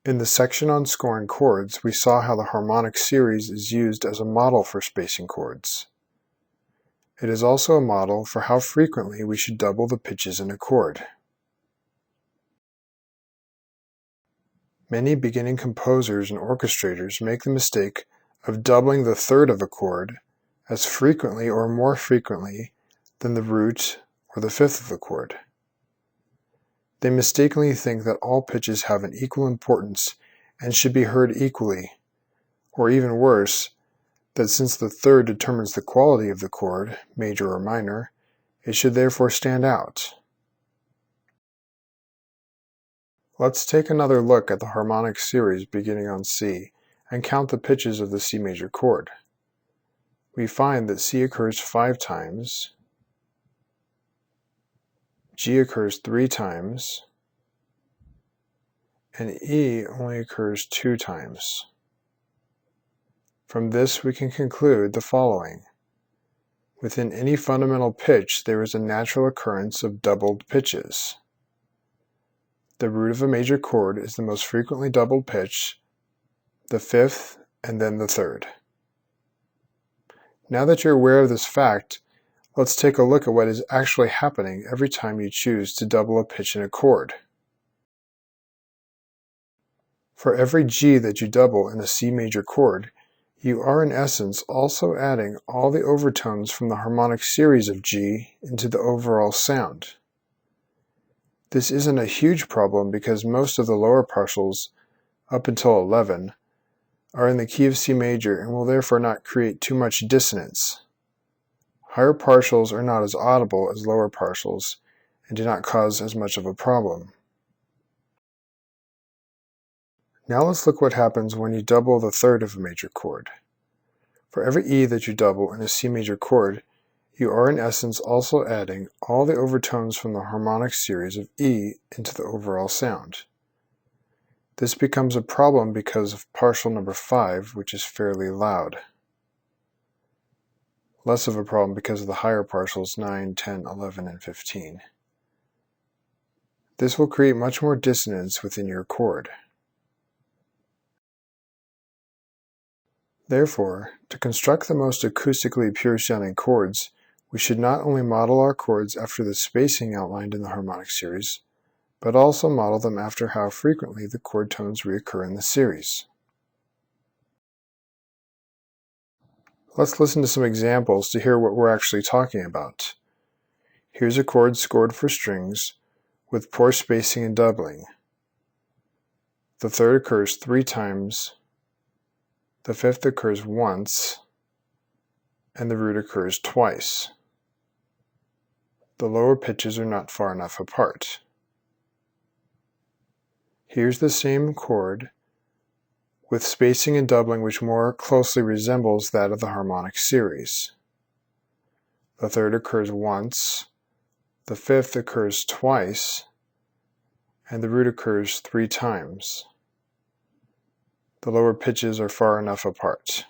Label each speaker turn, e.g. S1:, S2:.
S1: In the section on scoring chords, we saw how the harmonic series is used as a model for spacing chords. It is also a model for how frequently we should double the pitches in a chord. Many beginning composers and orchestrators make the mistake of doubling the third of a chord as frequently or more frequently than the root or the fifth of the chord. They mistakenly think that all pitches have an equal importance and should be heard equally, or even worse, that since the third determines the quality of the chord, major or minor, it should therefore stand out. Let's take another look at the harmonic series beginning on C and count the pitches of the C major chord. We find that C occurs 5 times, G occurs 3 times, and E only occurs 2 times. From this we can conclude the following. Within any fundamental pitch there is a natural occurrence of doubled pitches. The root of a major chord is the most frequently doubled pitch, the fifth, and then the third. Now that you're aware of this fact, let's take a look at what is actually happening every time you choose to double a pitch in a chord. For every G that you double in a C major chord, you are in essence also adding all the overtones from the harmonic series of G into the overall sound. This isn't a huge problem because most of the lower partials, up until 11, are in the key of C major and will therefore not create too much dissonance. Higher partials are not as audible as lower partials and do not cause as much of a problem. Now let's look what happens when you double the third of a major chord. For every E that you double in a C major chord, you are in essence also adding all the overtones from the harmonic series of E into the overall sound. This becomes a problem because of partial number 5, which is fairly loud. Less of a problem because of the higher partials 9, 10, 11, and 15. This will create much more dissonance within your chord. Therefore, to construct the most acoustically pure sounding chords, we should not only model our chords after the spacing outlined in the harmonic series, but also model them after how frequently the chord tones reoccur in the series. Let's listen to some examples to hear what we're actually talking about. Here's a chord scored for strings with poor spacing and doubling. The third occurs 3 times, the fifth occurs once, and the root occurs twice. The lower pitches are not far enough apart. Here's the same chord with spacing and doubling which more closely resembles that of the harmonic series. The third occurs once, the fifth occurs twice, and the root occurs 3 times. The lower pitches are far enough apart.